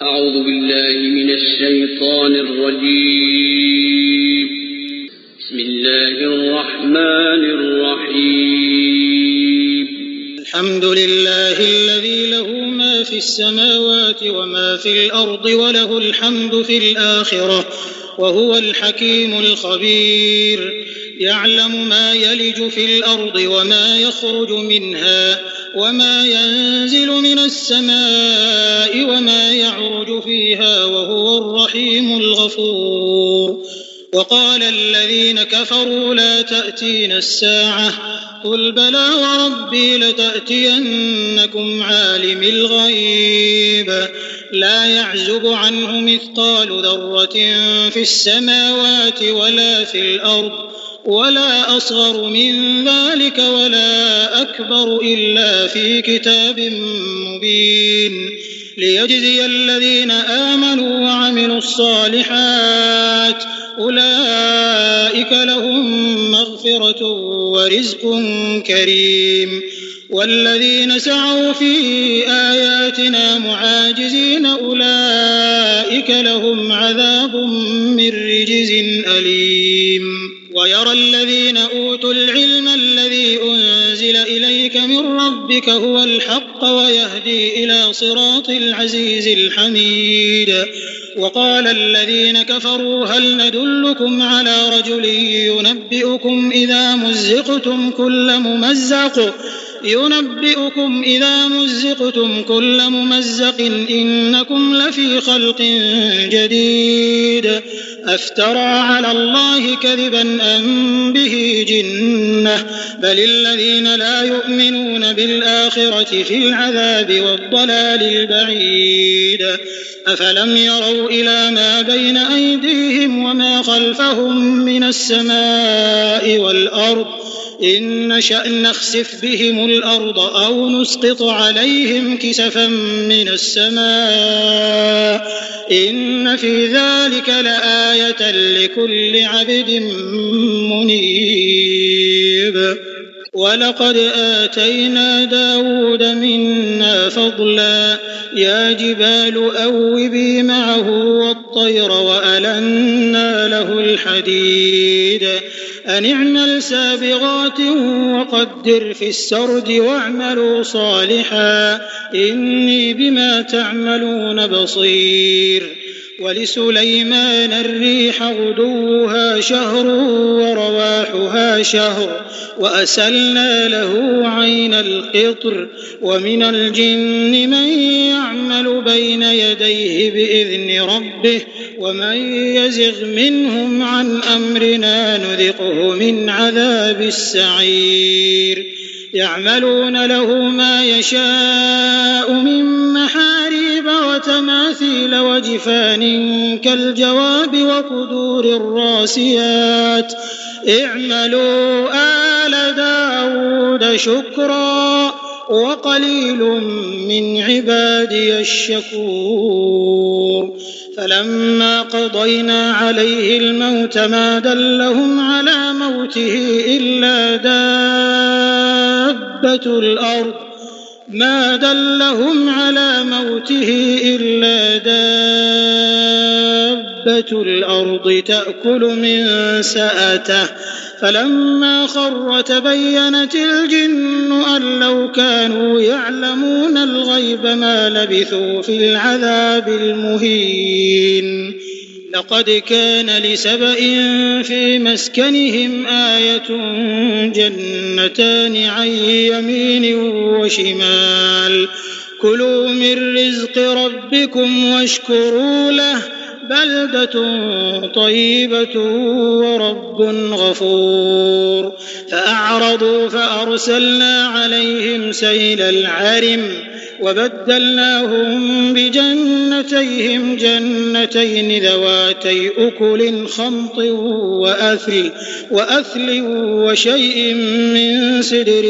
أعوذ بالله من الشيطان الرجيم. بسم الله الرحمن الرحيم. الحمد لله الذي له ما في السماوات وما في الأرض وله الحمد في الآخرة وهو الحكيم الخبير. يعلم ما يلج في الأرض وما يخرج منها وما ينزل من السماء وما يعرج فيها وهو الرحيم الغفور. وقال الذين كفروا لا تأتينا الساعة قل بلى وربي لتأتينكم عالم الغيب لا يعزب عنه مثقال ذرة في السماوات ولا في الأرض ولا أصغر من ذلك ولا أكبر إلا في كتاب مبين ليجزي الذين آمنوا وعملوا الصالحات أولئك لهم مغفرة ورزق كريم. والذين سعوا في آياتنا معاجزين أولئك لهم عذاب من رجز أليم. ويرى الذين أوتوا العلم الذي أنزل إليك من ربك هو الحق ويهدي إلى صراط العزيز الحميد. وقال الذين كفروا هل ندلكم على رجل ينبئكم إذا مزقتم كل ممزق إنكم لفي خلق جديد أفترى على الله كذبا أم به جنة بل الذين لا يؤمنون بالآخرة في العذاب والضلال البعيد. أفلم يروا إلى ما بين أيديهم وما خلفهم من السماء والأرض إن نشأ نخسف بهم الأرض أو نسقط عليهم كسفا من السماء إن في ذلك لآية لكل عبد منيب. ولقد آتينا داود منا فضلا يا جبال أوبي معه والطير وألنا له الحديد أن اعمل سابغات وقدر في السرد واعملوا صالحا إني بما تعملون بصير. ولسليمان الريح غدوها شهر ورواحها شهر وأسلنا له عين القطر ومن الجن من يعمل بين يديه بإذن ربه ومن يزغ منهم عن أمرنا نذقه من عذاب السعير. يعملون له ما يشاء من محاريب وتماثيل وجفان كالجواب وقدور الراسيات اعملوا آل داود شكرا وقليل من عبادي الشكور. فلما قضينا عليه الموت ما دلهم على موته إلا دابة الأرض تأكل من سأته فلما خر تبينت الجن أن لو كانوا يعلمون الغيب ما لبثوا في العذاب المهين. لقد كان لسبإ في مسكنهم آية جنتان عن يمين وشمال كلوا من رزق ربكم واشكروا له بلدة طيبة ورب غفور. فأعرضوا فأرسلنا عليهم سيل العرم وبدلناهم بجنتيهم جنتين ذواتي أكل خمط وأثل وشيء من سدر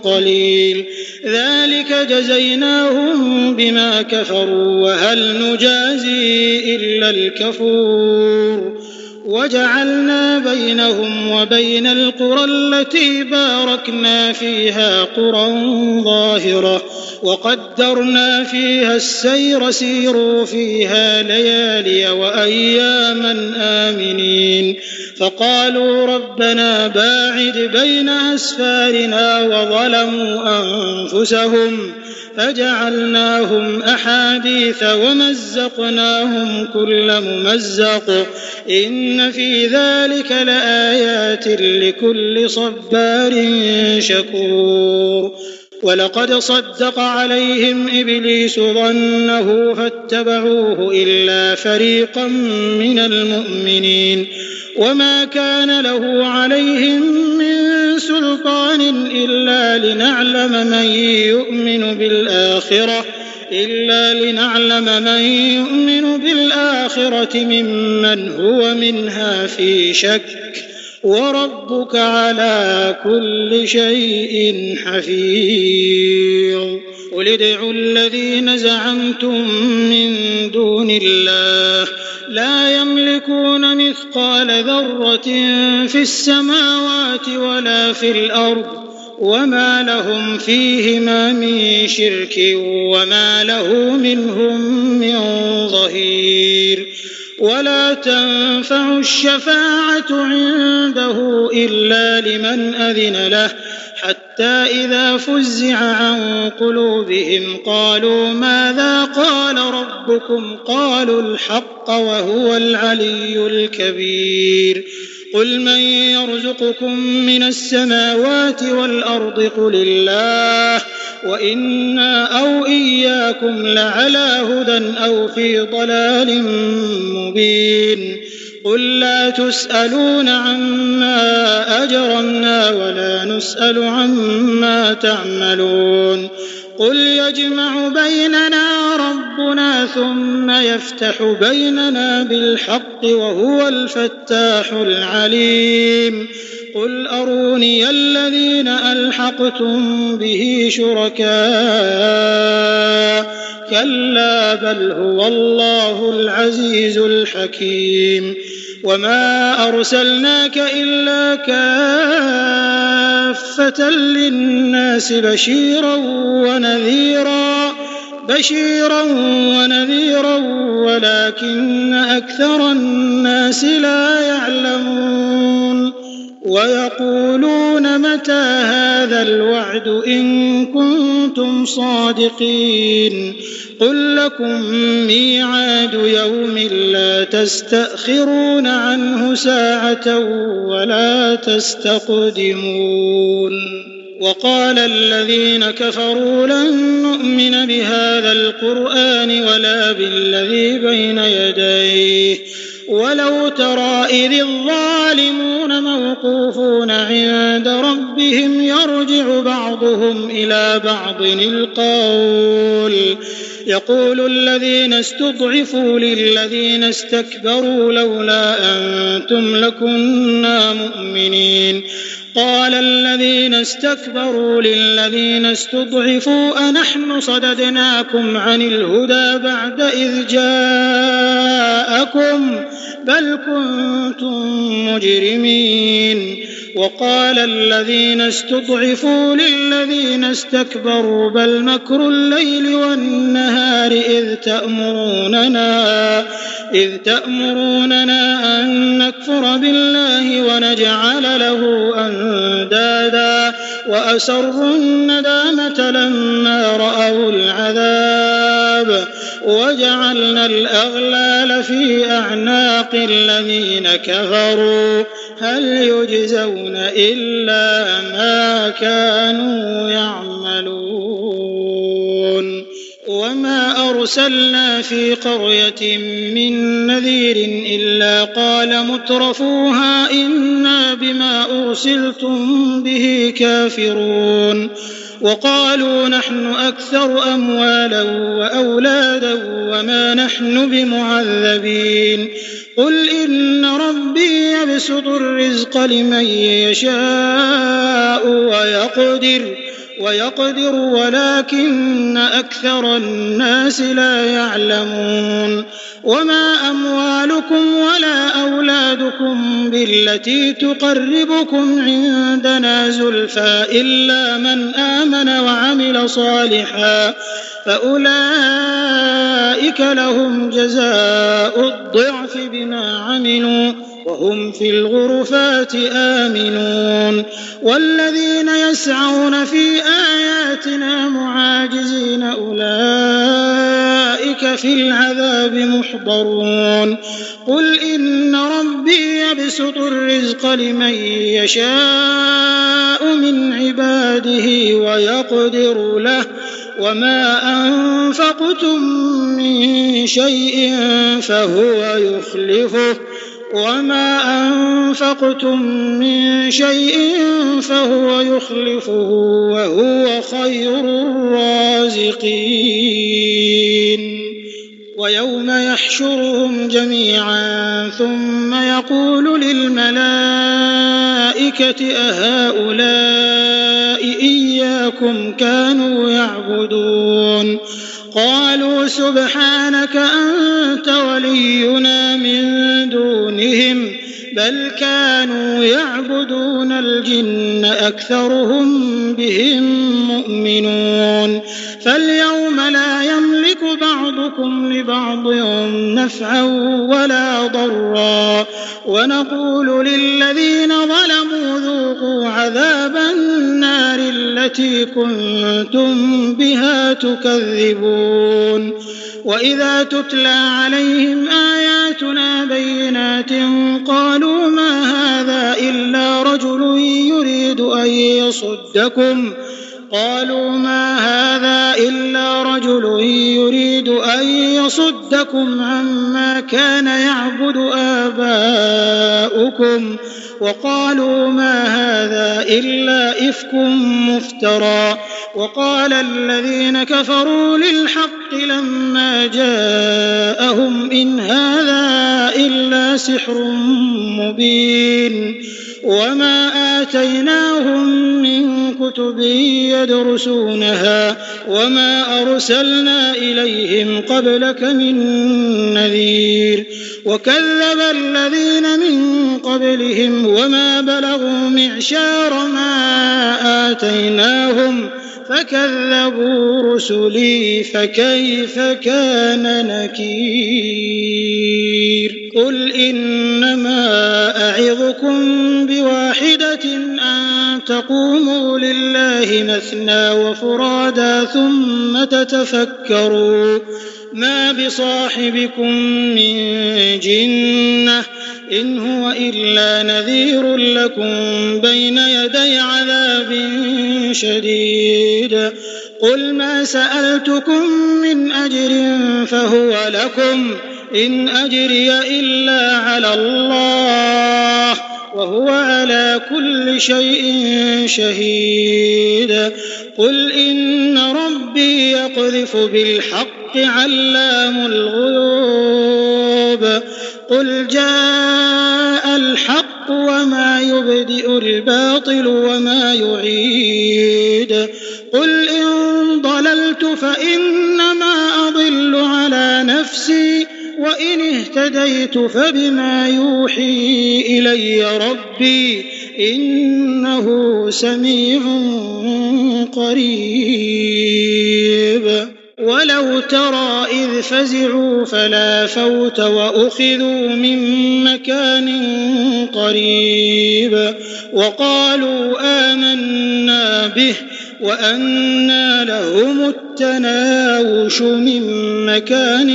قليل ذلك جزيناهم بما كفروا وهل نجازي إلا الكفور. وجعلنا بينهم وبين القرى التي باركنا فيها قرى ظاهرة وقدرنا فيها السير سيروا فيها ليالي وأياما آمنين فقالوا ربنا باعد بين أسفارنا وظلموا أنفسهم فجعلناهم أحاديث ومزقناهم كل ممزق إن في ذلك لآيات لكل صبار شكور ولقد صدق عليهم إبليس ظنه فاتبعوه إلا فريقا من المؤمنين وما كان له عليهم من سلطان إلا لنعلم من يؤمن بالآخرة ممن هو منها في شك وربك على كل شيء حفيظ قل ادعوا الذين زعمتم من دون الله لا يملكون مثقال ذرة في السماوات ولا في الأرض وما لهم فيهما من شرك وما له منهم من ظهير ولا تنفع الشفاعة عنده إلا لمن أذن له حتى إذا فزع عن قلوبهم قالوا ماذا قال ربكم قالوا الحق وهو العلي الكبير قل من يرزقكم من السماوات والأرض قل الله وإنا أو إياكم لعلى هدى أو في ضلال مبين قل لا تسألون عما أجرمنا ولا نسأل عما تعملون قل يجمع بيننا ربنا ثم يفتح بيننا بالحق وهو الفتاح العليم قل أروني الذين ألحقتم به شركاء كلا بل هو الله العزيز الحكيم وما أرسلناك إلا كافة للناس بشيرا ونذيرا ولكن أكثر الناس لا يعلمون ويقولون متى هذا الوعد إن كنتم صادقين قل لكم ميعاد يوم لا تستأخرون عنه ساعة ولا تستقدمون وقال الذين كفروا لن نؤمن بهذا القرآن ولا بالذي بين يديه ولو ترى إذ الظالمون موقوفون عند ربهم يرجع بعضهم إلى بعض القول يقول الذين استضعفوا للذين استكبروا لولا أنتم لكنا مؤمنين قال الذين استكبروا للذين استضعفوا أنحن صددناكم عن الهدى بعد إذ جاءكم بل كنتم مجرمين وقال الذين استضعفوا للذين استكبروا بل مكر الليل والنهار إذ تأمروننا أن نكفر بالله ونجعل له أندادا وأسروا الندامة لما رأوا العذاب وجعلنا الأغلال في أعناق الذين كفروا هل يجزون إلا ما كانوا يعملون وما أرسلنا في قرية من نذير إلا قال مترفوها إنا بما أرسلتم به كافرون وقالوا نحن أكثر أموالا وأولادا وما نحن بمعذبين قل إن ربي يبسط الرزق لمن يشاء ويقدر ولكن أكثر الناس لا يعلمون وما أموالكم ولا أولادكم بالتي تقربكم عندنا زلفى إلا من آمن وعمل صالحا فأولئك لهم جزاء الضعف بما عملوا وهم في الغرفات آمنون والذين يسعون في آياتنا معاجزين أولئك في العذاب محضرون قل إن ربي يبسط الرزق لمن يشاء من عباده ويقدر له وما أنفقتم من شيء فهو يخلفه وهو خير الرازقين ويوم يحشرهم جميعا ثم يقول للملائكة أهؤلاء إياكم كانوا يعبدون قالوا سبحانك أنت ولينا من دونهم بل كانوا يعبدون الجن أكثرهم بهم مؤمنون فاليوم لا يملك بعضكم لبعض نفعا ولا ضرا ونقول للذين ظلموا ذوقوا عذاب النار التي كنتم بها تكذبون وإذا تتلى عليهم آياتنا بينات قالوا ما هذا إلا رجل يريد أن يصدكم عما كان يعبد آباؤكم وقالوا ما هذا إلا إفك مفترى وقال الذين كفروا للحق لما جاءهم إن هذا إلا سحر مبين وما آتيناهم من كتب يدرسونها وما أرسلنا إليهم قبلك من نذير وكذب الذين من قبلهم وما بلغوا معشار ما آتيناهم فكذبوا رسلي فكيف كان نكير قل إنما أعظكم بواحدة أن تقوموا لله مثنى وفرادا ثم تتفكروا ما بصاحبكم من جنة إن هو إلا نذير لكم بين يدي عذاب شديد قل ما سألتكم من أجر فهو لكم إن أجري إلا على الله وهو على كل شيء شهيد قل إن ربي يقذف بالحق علام الغيوب قل جاء الحق وما يبدئ الباطل وما يعيد قل إن ضللت فإنما أضل على نفسي وإن اهتديت فبما يوحي إلي ربي إنه سميع قريب ولو ترى إذ فزعوا فلا فوت وأخذوا من مكان قريب وقالوا آمنا به وأنى لهم التناوش من مكان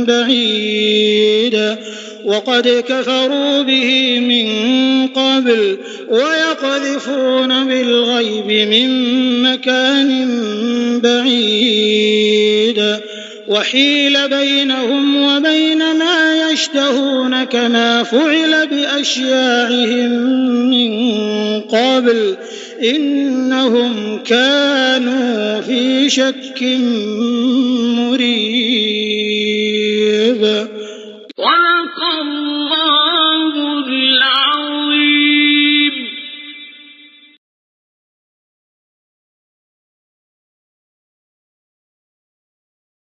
بعيد وقد كفروا به من قبل ويقذفون بالغيب من مكان بعيد وحيل بينهم وبين ما يشتهون كما فعل بأشياعهم من قبل إنهم كانوا في شك